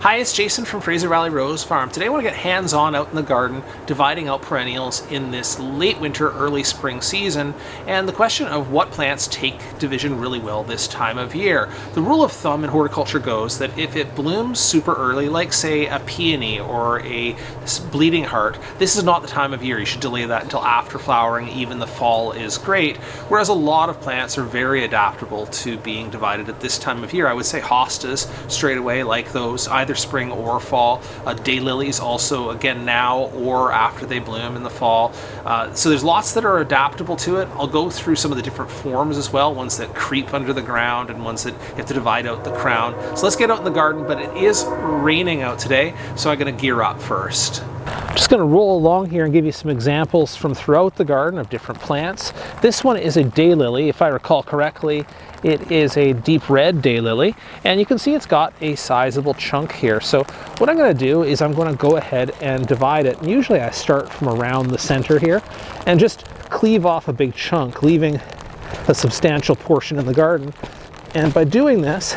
Hi, it's Jason from Fraser Valley Rose Farm. Today I want to get hands-on out in the garden, dividing out perennials in this late winter, early spring season, and the question of what plants take division really well this time of year. The rule of thumb in horticulture goes that if it blooms super early, like say a peony or a bleeding heart, this is not the time of year. You should delay that until after flowering. Even the fall is great, whereas a lot of plants are very adaptable to being divided at this time of year. I would say hostas straight away, like those, either spring or fall. Daylilies also, again, now or after they bloom in the fall. So there's lots that are adaptable to it. I'll go through some of the different forms as well, ones that creep under the ground and ones that you have to divide out the crown. So let's get out in the garden, but it is raining out today, so I'm going to gear up first. I'm just going to roll along here and give you some examples from throughout the garden of different plants. This one is a daylily, if I recall correctly. It is a deep red daylily, and you can see it's got a sizable chunk here. So what I'm going to do is I'm going to go ahead and divide it. And usually I start from around the center here and just cleave off a big chunk, leaving a substantial portion in the garden. And by doing this,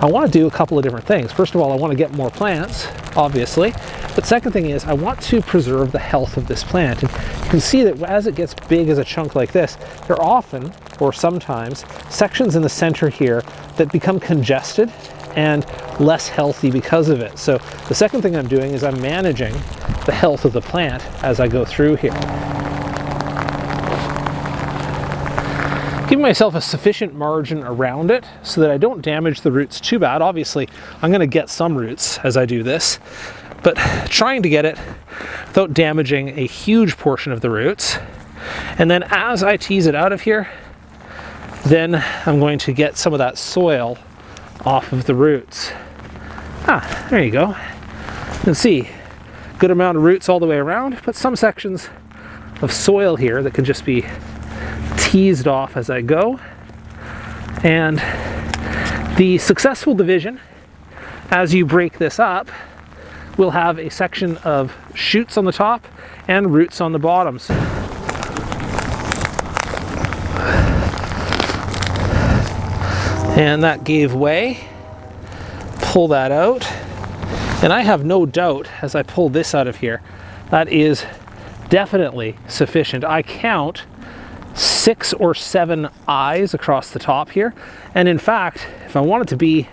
I want to do a couple of different things. First of all, I want to get more plants, obviously. But second thing is I want to preserve the health of this plant. And you can see that as it gets big as a chunk like this, there are often, or sometimes, sections in the center here that become congested and less healthy because of it. So the second thing I'm doing is I'm managing the health of the plant as I go through here. Giving myself a sufficient margin around it so that I don't damage the roots too bad. Obviously, I'm going to get some roots as I do this, but trying to get it without damaging a huge portion of the roots. And then as I tease it out of here, then I'm going to get some of that soil off of the roots. There you go. You can see good amount of roots all the way around, but some sections of soil here that can just be teased off as I go. And the successful division, as you break this up, will have a section of shoots on the top and roots on the bottoms. And that gave way. Pull that out. And I have no doubt as I pull this out of here, that is definitely sufficient. I count 6 or 7 eyes across the top here. And in fact, if I wanted to be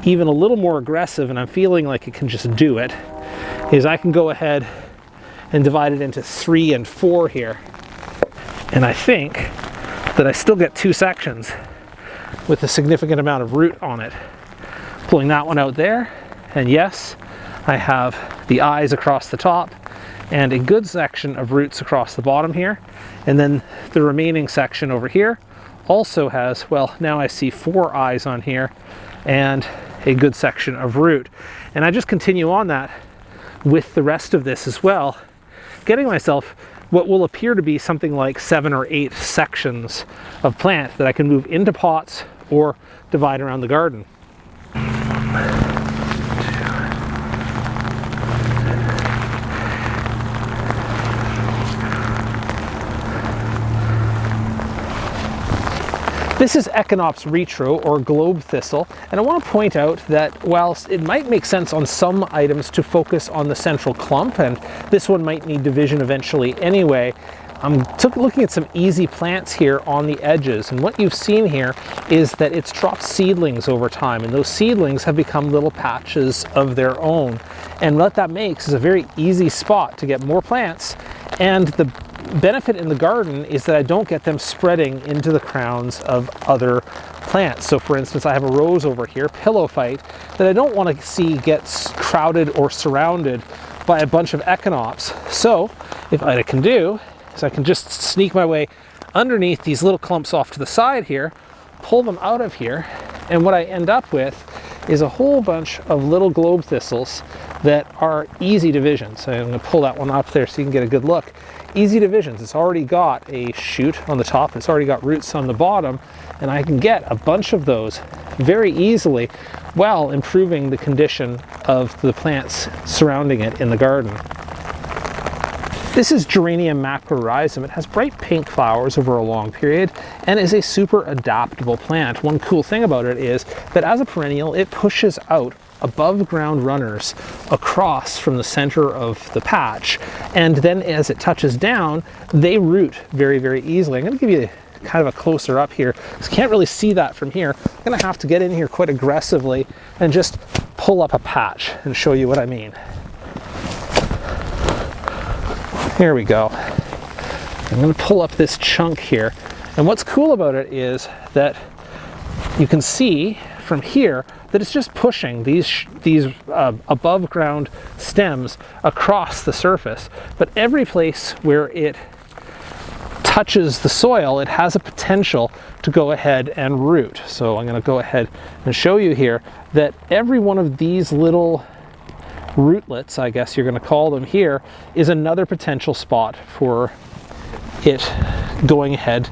even a little more aggressive, and I'm feeling like it can just do it, is I can go ahead and divide it into 3 and 4 here. And I think that I still get 2 sections with a significant amount of root on it. Pulling that one out there, and yes, I have the eyes across the top and a good section of roots across the bottom here. And then the remaining section over here also has, well, now I see 4 eyes on here and a good section of root. And I just continue on that with the rest of this as well, getting myself what will appear to be something like 7 or 8 sections of plant that I can move into pots or divide around the garden. This is Echinops retro, or globe thistle, and I want to point out that whilst it might make sense on some items to focus on the central clump, and this one might need division eventually anyway, I'm looking at some easy plants here on the edges, and what you've seen here is that it's dropped seedlings over time, and those seedlings have become little patches of their own. And what that makes is a very easy spot to get more plants, and the benefit in the garden is that I don't get them spreading into the crowns of other plants. So for instance, I have a rose over here, pillow fight, that I don't want to see gets crowded or surrounded by a bunch of echinops. So if what I can do is I can just sneak my way underneath these little clumps off to the side here, pull them out of here, and what I end up with is a whole bunch of little globe thistles that are easy divisions. So I'm going to pull that one up there so you can get a good look. Easy divisions. It's already got a shoot on the top, it's already got roots on the bottom, and I can get a bunch of those very easily while improving the condition of the plants surrounding it in the garden. This is Geranium macrorhizome. It has bright pink flowers over a long period and is a super adaptable plant. One cool thing about it is that as a perennial, it pushes out above ground runners across from the center of the patch, and then as it touches down, they root very, very easily. I'm going to give you kind of a closer up here, because you can't really see that from here. I'm going to have to get in here quite aggressively and just pull up a patch and show you what I mean. Here we go. I'm going to pull up this chunk here, and what's cool about it is that you can see from here that it's just pushing these above ground stems across the surface, but every place where it touches the soil, it has a potential to go ahead and root. So I'm going to go ahead and show you here that every one of these little rootlets, I guess you're going to call them here, is another potential spot for it going ahead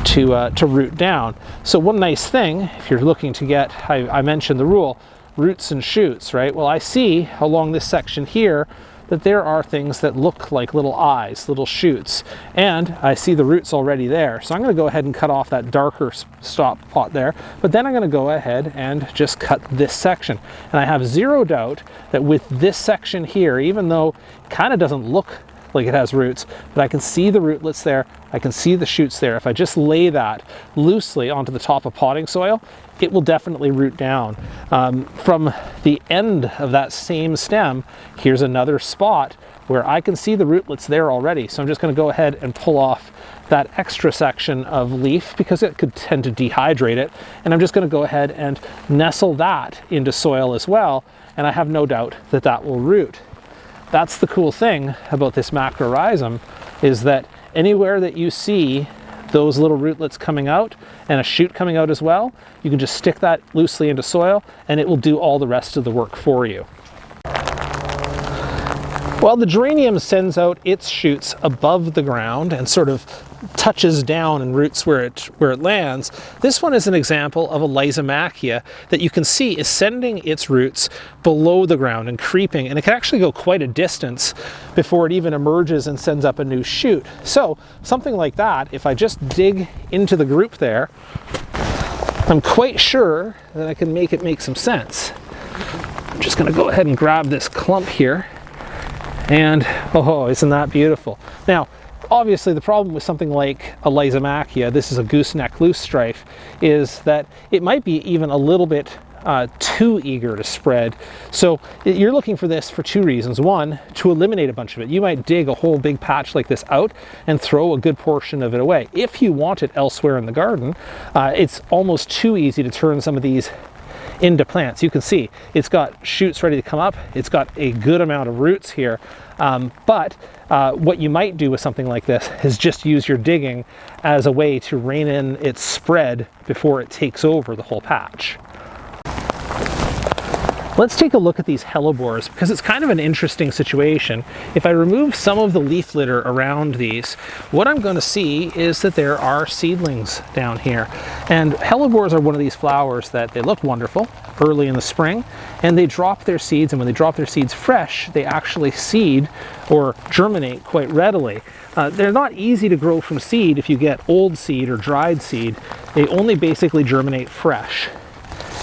to root down. So one nice thing, if you're looking to get, I mentioned the rule, roots and shoots, right? Well, I see along this section here that there are things that look like little eyes, little shoots, and I see the roots already there. So I'm going to go ahead and cut off that darker stop pot there, but then I'm going to go ahead and just cut this section. And I have zero doubt that with this section here, even though it kind of doesn't look like it has roots, but I can see the rootlets there, I can see the shoots there. If I just lay that loosely onto the top of potting soil, it will definitely root down. From the end of that same stem, here's another spot where I can see the rootlets there already. So I'm just going to go ahead and pull off that extra section of leaf because it could tend to dehydrate it. And I'm just going to go ahead and nestle that into soil as well. And I have no doubt that that will root. That's the cool thing about this macrorhizome, is that anywhere that you see those little rootlets coming out and a shoot coming out as well, you can just stick that loosely into soil and it will do all the rest of the work for you. While the geranium sends out its shoots above the ground and sort of touches down and roots where it lands, this one is an example of a Lysomachia that you can see is sending its roots below the ground and creeping, and it can actually go quite a distance before it even emerges and sends up a new shoot. So something like that, if I just dig into the group there, I'm quite sure that I can make it make some sense. I'm just going to go ahead and grab this clump here, and oh, isn't that beautiful? Now, obviously the problem with something like a Lysomachia, this is a gooseneck loosestrife, is that it might be even a little bit too eager to spread. So you're looking for this for two reasons. One, to eliminate a bunch of it. You might dig a whole big patch like this out and throw a good portion of it away. If you want it elsewhere in the garden, it's almost too easy to turn some of these into plants. You can see it's got shoots ready to come up. It's got a good amount of roots here. But what you might do with something like this is just use your digging as a way to rein in its spread before it takes over the whole patch. Let's take a look at these hellebores because it's kind of an interesting situation. If I remove some of the leaf litter around these, what I'm going to see is that there are seedlings down here. And hellebores are one of these flowers that they look wonderful early in the spring, and they drop their seeds, and when they drop their seeds fresh, they actually seed or germinate quite readily. They're not easy to grow from seed if you get old seed or dried seed. They only basically germinate fresh.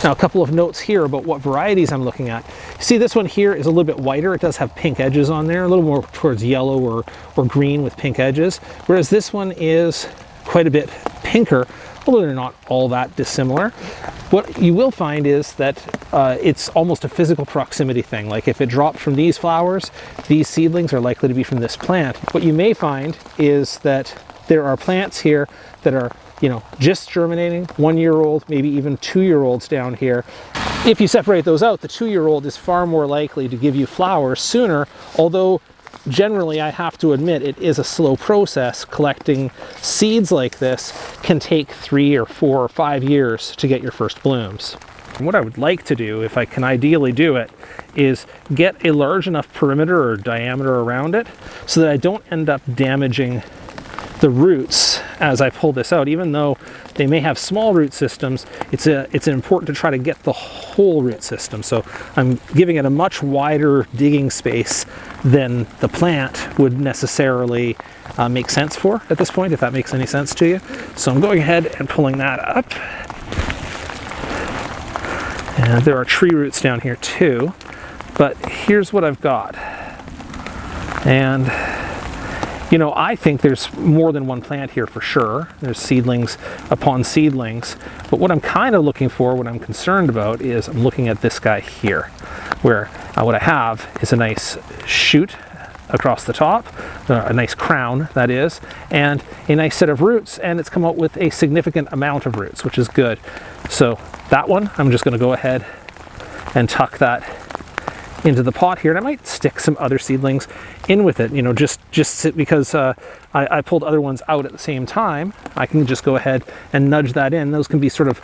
Now, a couple of notes here about what varieties I'm looking at. See, this one here is a little bit whiter. It does have pink edges on there, a little more towards yellow or green with pink edges, whereas this one is quite a bit pinker, although they're not all that dissimilar. What you will find is that it's almost a physical proximity thing. Like if it dropped from these flowers, these seedlings are likely to be from this plant. What you may find is that there are plants here that are, you know, just germinating, 1-year-old, maybe even 2-year-olds down here. If you separate those out, the 2-year-old is far more likely to give you flowers sooner, although generally I have to admit it is a slow process. Collecting seeds like this can take 3 or 4 or 5 years to get your first blooms. And what I would like to do, if I can ideally do it, is get a large enough perimeter or diameter around it so that I don't end up damaging the roots as I pull this out. Even though they may have small root systems, it's important to try to get the whole root system. So I'm giving it a much wider digging space than the plant would necessarily make sense for at this point, if that makes any sense to you. So I'm going ahead and pulling that up. And there are tree roots down here too. But here's what I've got. And you know, I think there's more than one plant here for sure. There's seedlings upon seedlings. But what I'm kind of looking for, what I'm concerned about, is I'm looking at this guy here, where what I have is a nice shoot across the top, a nice crown, that is, and a nice set of roots, and it's come out with a significant amount of roots, which is good. So that one, I'm just going to go ahead and tuck that into the pot here, and I might stick some other seedlings in with it, you know, just because I pulled other ones out at the same time. I can just go ahead and nudge that in. Those can be sort of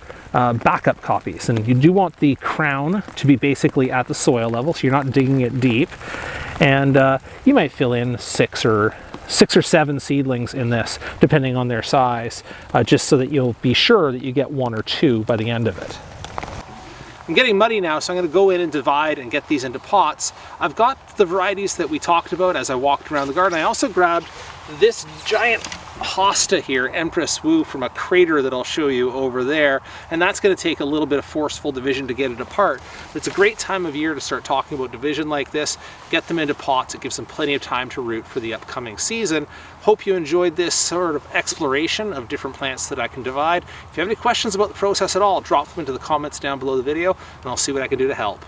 backup copies, and you do want the crown to be basically at the soil level, so you're not digging it deep. And you might fill in six or seven seedlings in this, depending on their size, just so that you'll be sure that you get one or two by the end of it. I'm getting muddy now, so I'm going to go in and divide and get these into pots. I've got the varieties that we talked about as I walked around the garden. I also grabbed this giant hosta here, Empress Wu, from a crater that I'll show you over there, and that's going to take a little bit of forceful division to get it apart. But it's a great time of year to start talking about division like this. Get them into pots. It gives them plenty of time to root for the upcoming season. Hope you enjoyed this sort of exploration of different plants that I can divide. If you have any questions about the process at all, drop them into the comments down below the video, and I'll see what I can do to help.